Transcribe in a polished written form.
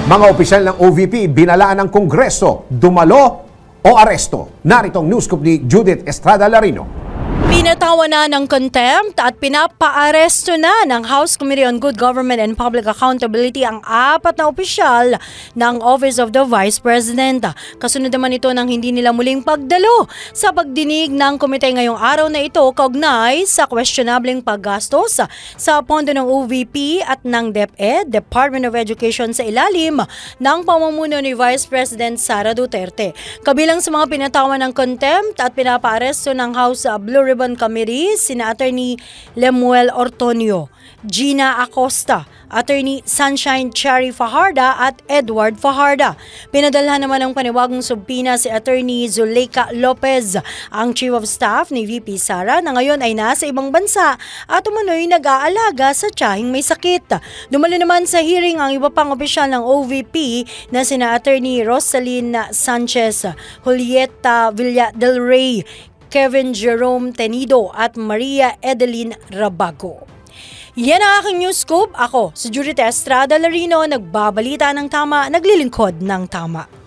Mga opisyal ng OVP binalaan ng Kongreso, dumalo o aresto. Narito ang news scoop ni Judith Estrada Larino. Pinatawan na ng contempt at pinapaaresto na ng House Committee on Good Government and Public Accountability ang 4 na opisyal ng Office of the Vice President. Kasunod naman ito ng hindi nila muling pagdalo sa pagdinig ng komite ngayong araw na ito kaugnay sa questionableng paggastos sa pondo ng OVP at ng DepEd, Department of Education sa ilalim ng pamumuno ni Vice President Sara Duterte. Kabilang sa mga pinatawan ng contempt at pinapaaresto ng House Blue Ribbon Committee, sina Attorney Lemuel Ortonio, Gina Acosta, Attorney Sunshine Cherry Fajarda at Edward Fajarda. Pinadalhan naman ng paniwagong subpina si Attorney Zuleika Lopez, ang Chief of Staff ni VP Sara na ngayon ay nasa ibang bansa at umano'y nag-aalaga sa tiyahing may sakit. Dumalo naman sa hearing ang iba pang opisyal ng OVP na sina Attorney Rosalyn Sanchez, Julieta Villa del Rey, Kevin Jerome Tenido at Maria Edeline Rabago. Yan ang aking news scoop. Ako, si Judith Estrada Larino, nagbabalita ng tama, naglilingkod ng tama.